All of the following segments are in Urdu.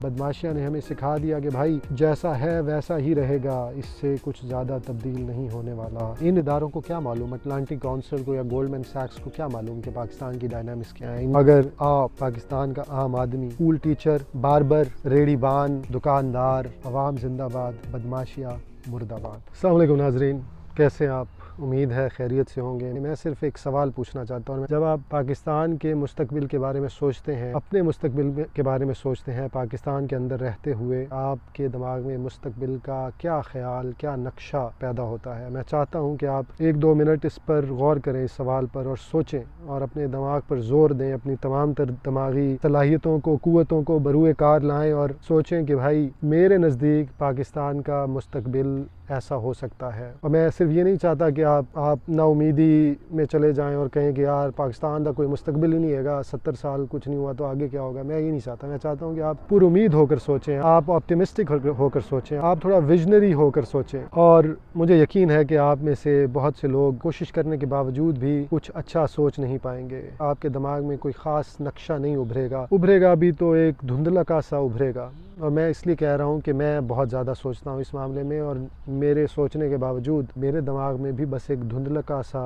بدماشیہ نے ہمیں سکھا دیا کہ بھائی جیسا ہے ویسا ہی رہے گا، اس سے کچھ زیادہ تبدیل نہیں ہونے والا۔ ان اداروں کو کیا معلوم، اٹلانٹک کونسل کو یا گولڈمین سیکس کو کیا معلوم کہ پاکستان کی ڈائنامکس کیا ہیں؟ اگر آپ پاکستان کا عام آدمی، اسکول ٹیچر، باربر، ریڑھی بان، دکاندار، عوام زندہ باد، بدماشیہ مرد آباد۔ السلام علیکم ناظرین، کیسے ہیں آپ؟ امید ہے خیریت سے ہوں گے۔ میں صرف ایک سوال پوچھنا چاہتا ہوں، جب آپ پاکستان کے مستقبل کے بارے میں سوچتے ہیں، اپنے مستقبل کے بارے میں سوچتے ہیں، پاکستان کے اندر رہتے ہوئے آپ کے دماغ میں مستقبل کا کیا خیال، کیا نقشہ پیدا ہوتا ہے؟ میں چاہتا ہوں کہ آپ 1-2 منٹ اس پر غور کریں، اس سوال پر، اور سوچیں اور اپنے دماغ پر زور دیں، اپنی تمام تر دماغی صلاحیتوں کو، قوتوں کو بروئے کار لائیں اور سوچیں کہ بھائی میرے نزدیک پاکستان کا مستقبل ایسا ہو سکتا ہے۔ اور میں صرف یہ نہیں چاہتا کہ آپ نا امیدی میں چلے جائیں اور کہیں کہ یار پاکستان کا کوئی مستقبل ہی نہیں ہے گا، 70 سال کچھ نہیں ہوا تو آگے کیا ہوگا۔ میں یہ نہیں چاہتا، میں چاہتا ہوں کہ آپ پر امید ہو کر سوچیں، آپ آپٹیمسٹک ہو کر سوچیں، آپ تھوڑا ویژنری ہو کر سوچیں۔ اور مجھے یقین ہے کہ آپ میں سے بہت سے لوگ کوشش کرنے کے باوجود بھی کچھ اچھا سوچ نہیں پائیں گے، آپ کے دماغ میں کوئی خاص نقشہ نہیں ابھرے گا بھی تو ایک دھندلا سا ابھرے گا۔ اور میں اس لیے کہہ رہا ہوں کہ میں بہت زیادہ سوچتا ہوں اس معاملے میں، اور میرے سوچنے کے باوجود میرے دماغ میں بھی بس ایک دھندلا سا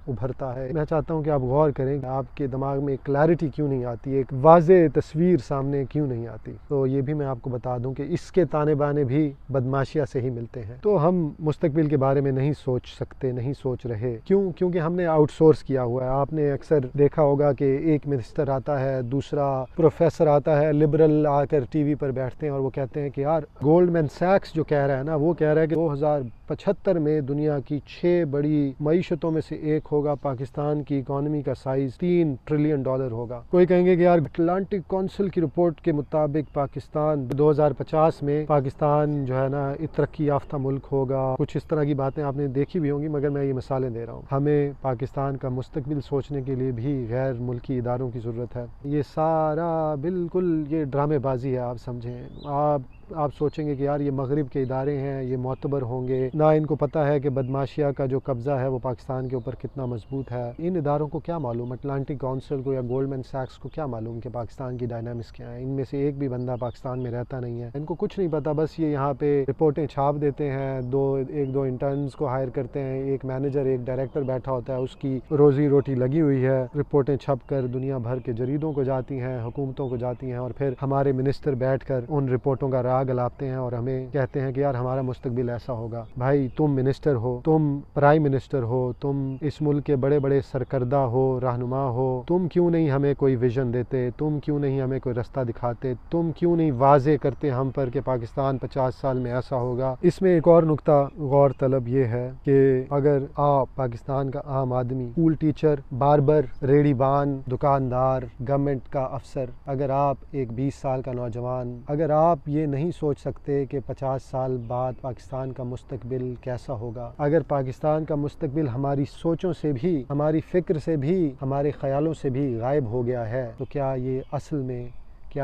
ابھرتا ہے۔ میں چاہتا ہوں کہ آپ غور کریں کہ آپ کے دماغ میں ایک کلیئرٹی کیوں نہیں آتی، ایک واضح تصویر سامنے کیوں نہیں آتی۔ تو یہ بھی میں آپ کو بتا دوں کہ اس کے تانے بانے بھی بدماشیہ سے ہی ملتے ہیں۔ تو ہم مستقبل کے بارے میں نہیں سوچ سکتے، نہیں سوچ رہے، کیونکہ ہم نے آؤٹ سورس کیا ہوا ہے۔ آپ نے اکثر دیکھا ہوگا کہ ایک منسٹر آتا ہے، دوسرا پروفیسر آتا ہے، لبرل آ کر ٹی وی پر بیٹھتے ہیں اور وہ کہتے ہیں کہ یار گولڈمین سیکس جو کہہ رہا ہے نا، وہ کہہ رہا ہے کہ 2075 میں دنیا کی 6 بڑی معیشتوں میں سے ایک ہوگا، پاکستان کی اکانومی کا سائز $3 ٹریلین ہوگا۔ کوئی کہیں گے کہ یار اٹلانٹک کونسل کی رپورٹ کے مطابق پاکستان 2050 میں پاکستان جو ہے نا ترقی یافتہ ملک ہوگا۔ کچھ اس طرح کی باتیں آپ نے دیکھی بھی ہوں گی، مگر میں یہ مثالیں دے رہا ہوں۔ ہمیں پاکستان کا مستقبل سوچنے کے لیے بھی غیر ملکی اداروں کی ضرورت ہے۔ یہ سارا بالکل یہ ڈرامے بازی ہے، آپ سمجھیں۔ آپ سوچیں گے کہ یار یہ مغرب کے ادارے ہیں، یہ معتبر ہوں گے، نہ ان کو پتہ ہے کہ بدماشیہ کا جو قبضہ ہے وہ پاکستان کے اوپر کتنا مضبوط ہے۔ ان اداروں کو کیا معلوم، اٹلانٹک کونسل کو یا گولڈمین سیکس کو کیا معلوم کہ پاکستان کی ڈائنامکس کیا ہیں؟ ان میں سے ایک بھی بندہ پاکستان میں رہتا نہیں ہے، ان کو کچھ نہیں پتہ۔ بس یہ یہاں پہ رپورٹیں چھاپ دیتے ہیں، ایک دو انٹرنز کو ہائر کرتے ہیں، ایک مینیجر، ایک ڈائریکٹر بیٹھا ہوتا ہے، اس کی روزی روٹی لگی ہوئی ہے، رپورٹیں چھپ کر دنیا بھر کے جریدوں کو جاتی ہیں، حکومتوں کو جاتی ہیں، اور پھر ہمارے منسٹر بیٹھ کر ان رپورٹوں کا راگ الاپتے ہیں اور ہمیں کہتے ہیں کہ یار ہمارا مستقبل ایسا ہوگا۔ بھائی تم منسٹر ہو، تم پرائم منسٹر ہو، تم اس ملک کے بڑے بڑے سرکردہ ہو، رہنما ہو، تم کیوں نہیں ہمیں کوئی ویژن دیتے؟ تم کیوں نہیں ہمیں کوئی رستہ دکھاتے؟ تم کیوں نہیں واضح کرتے ہم پر کہ پاکستان 50 سال میں ایسا ہوگا؟ اس میں ایک اور نقطہ غور طلب یہ ہے کہ اگر آپ پاکستان کا عام آدمی، اسکول ٹیچر، باربر، ریڑھی بان، دکاندار، گورنمنٹ کا افسر، اگر آپ ایک 20 سال کا نوجوان، اگر آپ یہ نہیں سوچ سکتے کہ 50 سال بعد پاکستان کا مستقبل کیسا ہوگا، اگر پاکستان کا مستقبل ہماری سوچوں سے بھی، ہماری فکر سے بھی، ہمارے خیالوں سے بھی غائب ہو گیا ہے، تو کیا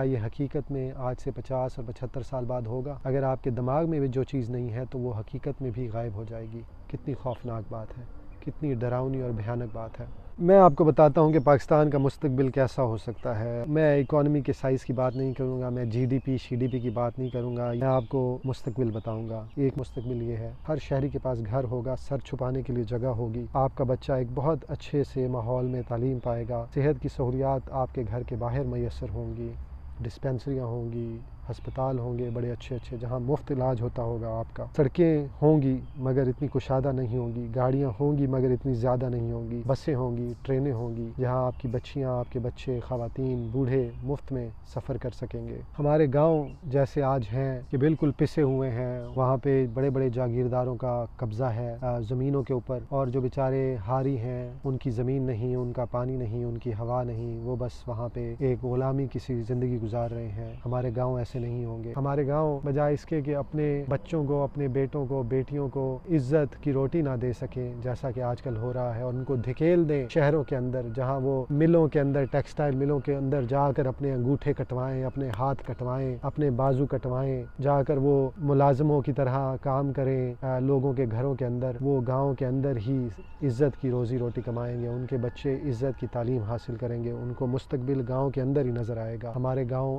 یہ حقیقت میں آج سے 50 اور 75 سال بعد ہوگا؟ اگر آپ کے دماغ میں بھی جو چیز نہیں ہے تو وہ حقیقت میں بھی غائب ہو جائے گی۔ کتنی خوفناک بات ہے، کتنی ڈراؤنی اور بھیانک بات ہے۔ میں آپ کو بتاتا ہوں کہ پاکستان کا مستقبل کیسا ہو سکتا ہے۔ میں اکانومی کے سائز کی بات نہیں کروں گا، میں جی ڈی پی کی بات نہیں کروں گا، میں آپ کو مستقبل بتاؤں گا۔ ایک مستقبل یہ ہے، ہر شہری کے پاس گھر ہوگا، سر چھپانے کے لیے جگہ ہوگی، آپ کا بچہ ایک بہت اچھے سے ماحول میں تعلیم پائے گا، صحت کی سہولیات آپ کے گھر کے باہر میسر ہوں گی، ڈسپینسریاں ہوں گی، ہسپتال ہوں گے بڑے اچھے جہاں مفت علاج ہوتا ہوگا آپ کا، سڑکیں ہوں گی مگر اتنی کشادہ نہیں ہوں گی، گاڑیاں ہوں گی مگر اتنی زیادہ نہیں ہوں گی، بسیں ہوں گی، ٹرینیں ہوں گی، جہاں آپ کی بچیاں، آپ کے بچے، خواتین، بوڑھے مفت میں سفر کر سکیں گے۔ ہمارے گاؤں جیسے آج ہیں کہ بالکل پسے ہوئے ہیں، وہاں پہ بڑے بڑے جاگیرداروں کا قبضہ ہے زمینوں کے اوپر، اور جو بیچارے ہاری ہیں ان کی زمین نہیں، ان کا پانی نہیں، ان کی ہوا نہیں، وہ بس وہاں پہ ایک غلامی کسی زندگی گزار رہے ہیں۔ ہمارے گاؤں ایسے نہیں ہوں گے۔ ہمارے گاؤں بجائے اس کے کہ اپنے بچوں کو، اپنے بیٹوں کو، بیٹیوں کو عزت کی روٹی نہ دے سکیں جیسا کہ آج کل ہو رہا ہے، اور ان کو دھکیل دیں شہروں کے اندر، جہاں وہ ملوں کے اندر، ٹیکسٹائل ملوں کے اندر جا کر اپنے انگوٹھے کٹوائیں، اپنے ہاتھ کٹوائیں، اپنے بازو کٹوائیں، جا کر وہ ملازموں کی طرح کام کریں لوگوں کے گھروں کے اندر، وہ گاؤں کے اندر ہی عزت کی روزی روٹی کمائیں گے، ان کے بچے عزت کی تعلیم حاصل کریں گے، ان کو مستقبل گاؤں کے اندر ہی نظر آئے گا۔ ہمارے گاؤں